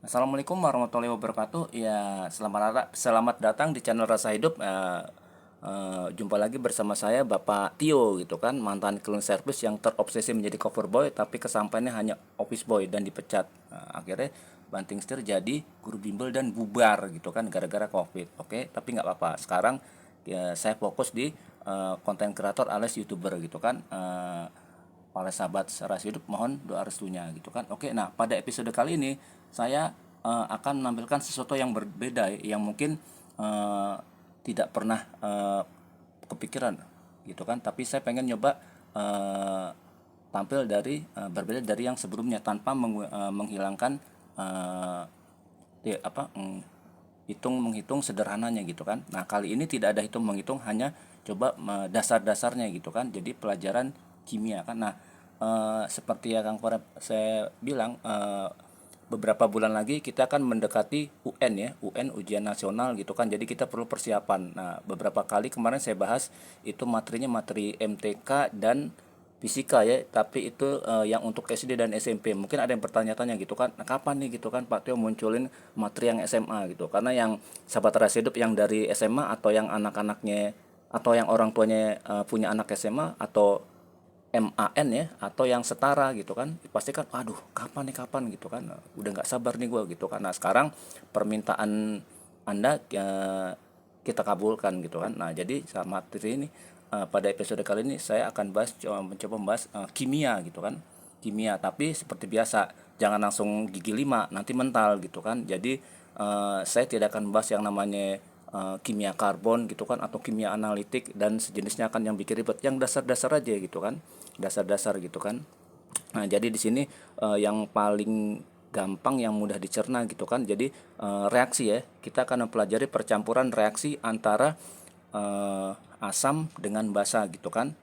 Assalamualaikum warahmatullahi wabarakatuh. Ya, selamat datang di channel Rasa Hidup. Jumpa lagi bersama saya Bapak Tio gitu kan, mantan cleaning service yang terobsesi menjadi cover boy, tapi kesampaiannya hanya office boy dan dipecat. Akhirnya banting setir jadi guru bimbel dan bubar gitu kan gara-gara COVID. Oke, tapi nggak apa-apa. Sekarang ya, saya fokus di konten kreator alias YouTuber gitu kan. Oleh sahabat Rasa Hidup mohon doa restunya gitu kan. Oke, nah pada episode kali ini saya akan menampilkan sesuatu yang berbeda yang mungkin eh, tidak pernah kepikiran gitu kan, tapi saya pengen nyoba eh, tampil dari berbeda dari yang sebelumnya tanpa menghilangkan eh, hitung menghitung sederhananya gitu kan. Nah, kali ini tidak ada hitung menghitung, hanya coba dasar-dasarnya gitu kan. Jadi pelajaran kimia kan. Nah, seperti yang Kang Korep saya bilang, beberapa bulan lagi kita akan mendekati UN ya, UN ujian nasional gitu kan. Jadi kita perlu persiapan. Nah, beberapa kali kemarin saya bahas itu materinya materi MTK dan fisika ya, tapi itu yang untuk SD dan SMP. Mungkin ada yang bertanya-tanya gitu kan, nah, kapan nih gitu kan Pak Tio munculin materi yang SMA gitu. Karena yang sahabat Rasa Hidup yang dari SMA atau yang anak-anaknya atau yang orang tuanya punya anak SMA atau MAN ya, atau yang setara gitu kan, pasti kan aduh kapan gitu kan, udah nggak sabar nih gue gitu kan. Nah, sekarang permintaan Anda kita kabulkan gitu kan. Nah, jadi sama materi ini pada episode kali ini saya akan mencoba membahas kimia gitu kan. Kimia, tapi seperti biasa jangan langsung gigi 5 nanti mental gitu kan. Jadi saya tidak akan membahas yang namanya kimia karbon gitu kan, atau kimia analitik dan sejenisnya kan yang bikin ribet, yang dasar-dasar aja gitu kan, dasar-dasar gitu kan. Nah, jadi di sini yang paling gampang, yang mudah dicerna gitu kan. Jadi reaksi ya, kita akan mempelajari percampuran reaksi antara asam dengan basa gitu kan.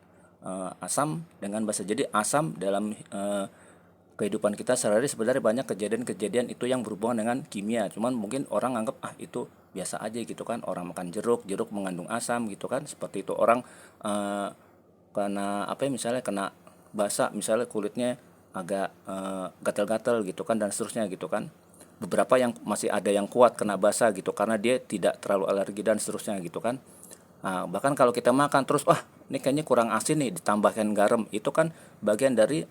Asam dengan basa. Jadi asam dalam kehidupan kita sehari-hari sebenarnya banyak kejadian-kejadian itu yang berhubungan dengan kimia. Cuman mungkin orang anggap itu biasa aja gitu kan. Orang makan jeruk, jeruk mengandung asam gitu kan. Seperti itu orang eh, kena apa ya, misalnya kena basah, misalnya kulitnya agak gatal-gatal gitu kan, dan seterusnya gitu kan. Beberapa yang masih ada yang kuat kena basah gitu karena dia tidak terlalu alergi dan seterusnya gitu kan. Nah, bahkan kalau kita makan terus, wah ini kayaknya kurang asin nih, ditambahkan garam, itu kan bagian dari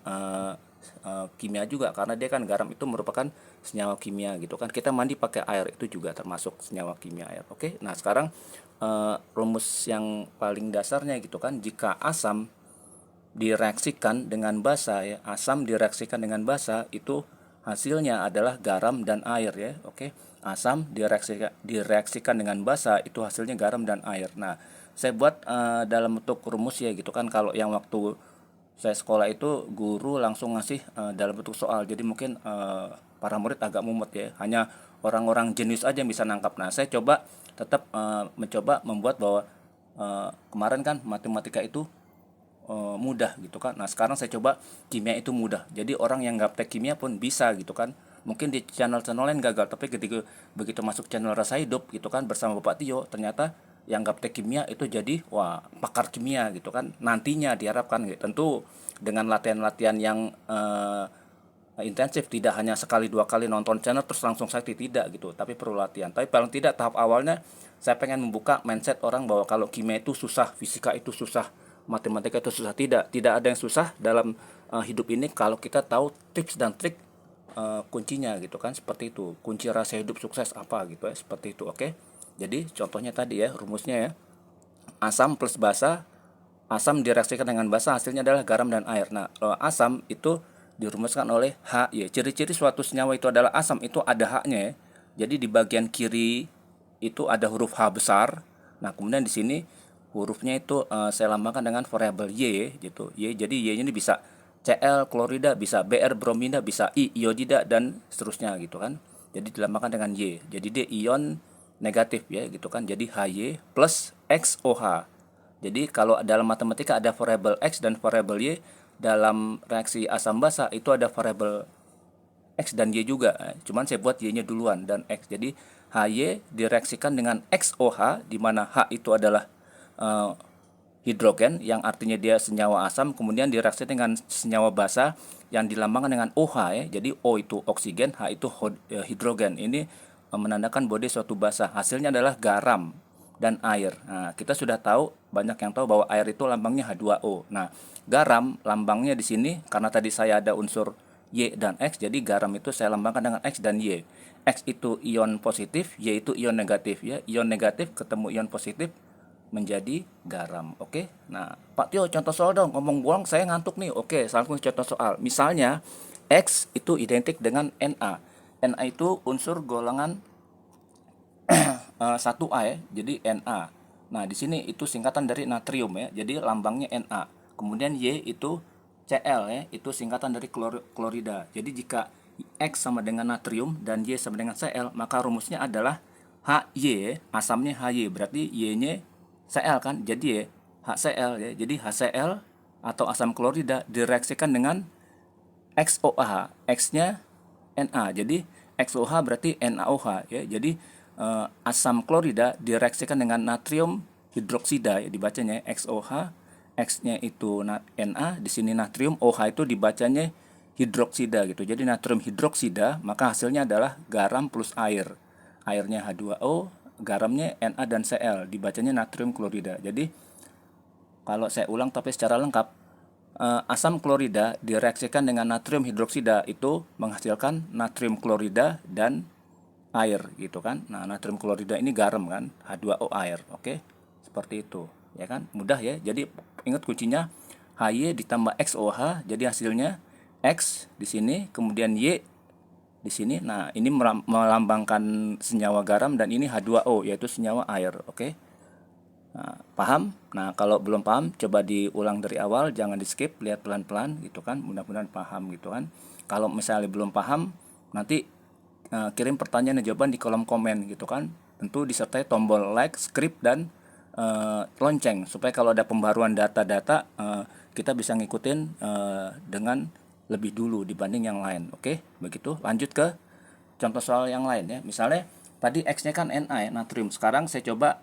kimia juga, karena dia kan garam itu merupakan senyawa kimia gitu kan. Kita mandi pakai air itu juga termasuk senyawa kimia air. Oke, nah sekarang rumus yang paling dasarnya gitu kan, jika asam direaksikan dengan basa ya, asam direaksikan dengan basa itu hasilnya adalah garam dan air ya. Oke, asam direaksikan dengan basa itu hasilnya garam dan air. Nah, saya buat dalam bentuk rumus ya gitu kan. Kalau yang waktu saya sekolah itu guru langsung ngasih dalam bentuk soal, jadi mungkin para murid agak mumet ya, hanya orang-orang jenius aja yang bisa nangkap. Nah, saya coba tetap mencoba membuat bahwa kemarin kan matematika itu mudah gitu kan. Nah, sekarang saya coba kimia itu mudah. Jadi orang yang gaptek kimia pun bisa gitu kan. Mungkin di channel-channel lain gagal, tapi ketika begitu masuk channel Rasa Hidup gitu kan bersama Bapak Tio, ternyata yang gaptek kimia itu jadi wah pakar kimia gitu kan. Nantinya diharapkan gitu. Tentu dengan latihan-latihan yang intensif, tidak hanya sekali dua kali nonton channel terus langsung sakti, tidak gitu, tapi perlu latihan. Tapi paling tidak tahap awalnya saya pengen membuka mindset orang bahwa kalau kimia itu susah, fisika itu susah, matematika itu susah. Tidak ada yang susah dalam hidup ini kalau kita tahu tips dan trik kuncinya gitu kan. Seperti itu, kunci rasa hidup sukses apa gitu ya, seperti itu. Oke, jadi contohnya tadi ya, rumusnya ya, asam plus basa, asam direaksikan dengan basa hasilnya adalah garam dan air. Nah, asam itu dirumuskan oleh HY. Ciri-ciri suatu senyawa itu adalah asam itu ada H-nya ya. Jadi di bagian kiri itu ada huruf H besar. Nah, kemudian di sini hurufnya itu saya lambangkan dengan variabel Y gitu. Y, jadi Y-nya ini bisa Cl klorida, bisa Br bromida, bisa I iodida dan seterusnya gitu kan. Jadi dilambangkan dengan Y. Jadi dia ion negatif ya gitu kan. Jadi Hy plus XOH. Jadi kalau dalam matematika ada variabel X dan variabel Y, dalam reaksi asam basa itu ada variabel X dan Y juga. Cuman saya buat Y-nya duluan dan X. Jadi Hy direaksikan dengan XOH, di mana H itu adalah hidrogen yang artinya dia senyawa asam, kemudian direaksi dengan senyawa basa yang dilambangkan dengan OH ya. Jadi O itu oksigen, H itu hidrogen. Ini menandakan body suatu basa. Hasilnya adalah garam dan air. Nah, kita sudah tahu, banyak yang tahu bahwa air itu lambangnya H2O. Nah, garam lambangnya di sini karena tadi saya ada unsur Y dan X, jadi garam itu saya lambangkan dengan X dan Y. X itu ion positif, Y itu ion negatif ya. Ion negatif ketemu ion positif menjadi garam. Oke. Nah, Pak Tio contoh soal dong. Ngomong buang saya ngantuk nih. Oke, saya langsung contoh soal. Misalnya X itu identik dengan Na. Na itu unsur golongan 1A ya. Jadi Na. Nah, di sini itu singkatan dari natrium ya. Jadi lambangnya Na. Kemudian Y itu Cl ya. Itu singkatan dari klorida. Jadi jika X sama dengan natrium dan Y sama dengan Cl, maka rumusnya adalah HY, asamnya HY. Berarti Y-nya Cl kan, jadi ya HCl ya. Jadi HCl atau asam klorida direaksikan dengan XOH, X-nya Na. Jadi XOH berarti NaOH ya. Jadi asam klorida direaksikan dengan natrium hidroksida ya, dibacanya XOH, X-nya itu Na, di sini natrium, OH itu dibacanya hidroksida gitu. Jadi natrium hidroksida, maka hasilnya adalah garam plus air. Airnya H2O, garamnya Na dan Cl, dibacanya natrium klorida. Jadi kalau saya ulang tapi secara lengkap, asam klorida direaksikan dengan natrium hidroksida itu menghasilkan natrium klorida dan air gitu kan. Nah, natrium klorida ini garam kan, H2O air. Oke. Seperti itu, ya kan? Mudah ya. Jadi ingat kuncinya HY ditambah XOH, jadi hasilnya X di sini, kemudian Y di sini. Nah, ini melambangkan senyawa garam dan ini H2O yaitu senyawa air. Oke. Nah, paham? Nah, kalau belum paham coba diulang dari awal, jangan di-skip, lihat pelan-pelan gitu kan. Mudah-mudahan paham gitu kan. Kalau misalnya belum paham, nanti kirim pertanyaan dan jawaban di kolom komen gitu kan. Tentu disertai tombol like, subscribe dan lonceng supaya kalau ada pembaruan data-data kita bisa ngikutin dengan lebih dulu dibanding yang lain. Oke, begitu. Lanjut ke contoh soal yang lain ya. Misalnya tadi X-nya kan Na ya, natrium. Sekarang saya coba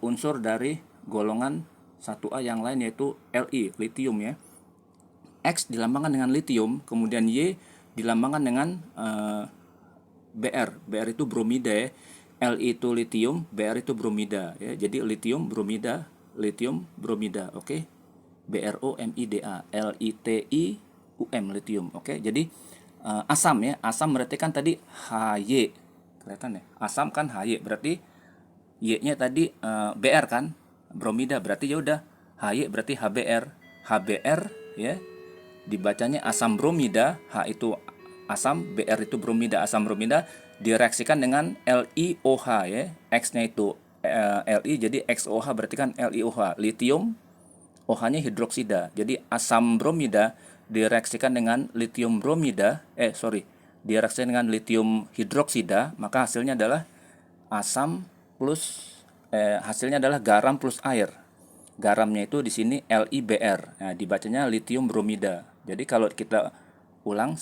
unsur dari golongan 1A yang lain yaitu Li, lithium ya. X dilambangkan dengan lithium, kemudian Y dilambangkan dengan Br. Br itu bromida ya. Li itu lithium, Br itu bromida ya. Jadi lithium bromida, oke. BROMIDA, LITIUM, lithium. Oke. Jadi asam ya. Asam berarti kan tadi HY. Kelihatan ya? Asam kan HY, berarti Y-nya tadi Br kan, bromida, berarti ya udah HY berarti HBr. HBr ya. Dibacanya asam bromida, H itu asam, Br itu bromida, asam bromida direaksikan dengan LiOH ya. X-nya itu Li, jadi XOH berarti kan LiOH, lithium, OH-nya hidroksida. Jadi asam bromida direaksikan dengan lithium bromida, direaksikan dengan lithium hidroksida, maka hasilnya adalah asam plus hasilnya adalah garam plus air. Garamnya itu di sini LiBr. Nah, dibacanya lithium bromida. Jadi kalau kita ulang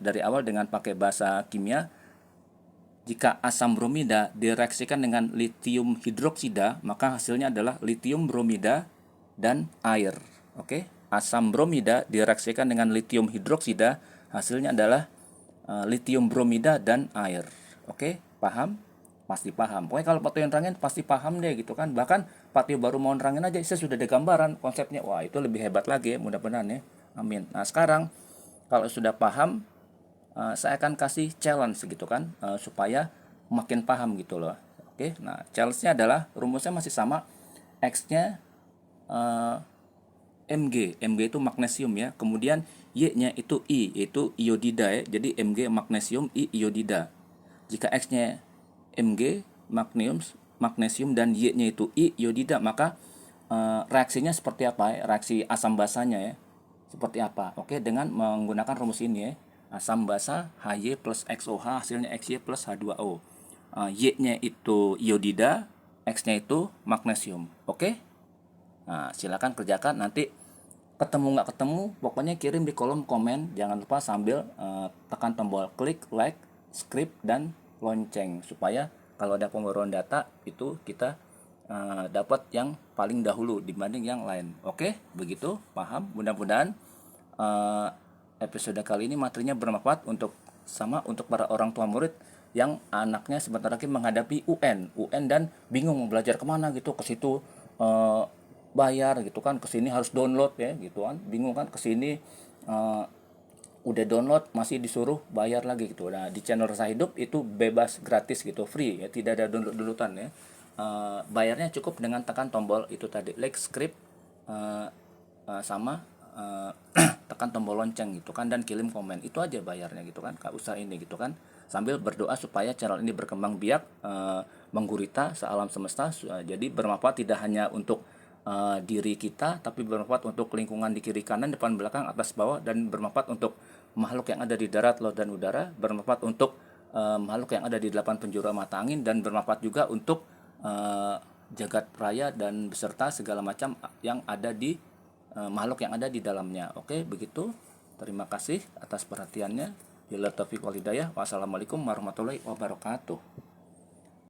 dari awal dengan pakai bahasa kimia, jika asam bromida direaksikan dengan lithium hidroksida, maka hasilnya adalah lithium bromida dan air. Oke, asam bromida direaksikan dengan lithium hidroksida, hasilnya adalah lithium bromida dan air. Oke, paham? Pasti paham. Pokoknya kalau Pak Tio yang nerangin pasti paham deh gitu kan. Bahkan Pak Tio baru mau nerangin aja saya sudah ada gambaran konsepnya. Wah, itu lebih hebat lagi ya, mudah-mudahan ya. Amin. Nah, sekarang kalau sudah paham, saya akan kasih challenge gitu kan, supaya makin paham gitu loh. Oke, nah challenge-nya adalah rumusnya masih sama, X-nya Mg itu magnesium ya, kemudian Y-nya itu I, itu iodida ya, jadi Mg magnesium, I iodida. Jika X-nya Mg magnesium dan Y-nya itu I iodida, maka reaksinya seperti apa ya? Reaksi asam basanya ya seperti apa? Oke, dengan menggunakan rumus ini ya. Asam basa HY plus XOH, hasilnya XY plus H2O. Y-nya itu iodida, X-nya itu magnesium. Oke? Nah, silakan kerjakan, nanti ketemu nggak ketemu pokoknya kirim di kolom komen. Jangan lupa sambil tekan tombol klik, like, subscribe dan lonceng supaya kalau ada pembaruan data itu kita dapat yang paling dahulu dibanding yang lain. Oke, begitu, paham? Mudah-mudahan eh, episode kali ini materinya bermanfaat untuk para orang tua murid yang anaknya sebentar lagi menghadapi UN dan bingung mau belajar kemana gitu, ke situ eh, bayar gitu kan, ke sini harus download ya gitu kan, bingung kan, ke sini eh, udah download masih disuruh bayar lagi gitu. Nah, di channel Rasa Hidup itu bebas, gratis gitu, free ya, tidak ada download-downloadan ya. Bayarnya cukup dengan tekan tombol itu tadi, like, script, eh, sama tekan tombol lonceng gitu kan, dan kirim komen. Itu aja bayarnya gitu kan, gak usah ini gitu kan. Sambil berdoa supaya channel ini berkembang biak, menggurita sealam semesta, jadi bermanfaat tidak hanya untuk diri kita, tapi bermanfaat untuk lingkungan di kiri kanan, depan belakang, atas bawah, dan bermanfaat untuk makhluk yang ada di darat, laut, dan udara, bermanfaat untuk makhluk yang ada di 8 penjuru mata angin, dan bermanfaat juga untuk jagat raya dan beserta segala macam yang ada di makhluk yang ada di dalamnya. Oke, begitu. Terima kasih atas perhatiannya. Bila taufiq wal hidayah. Wassalamualaikum warahmatullahi wabarakatuh.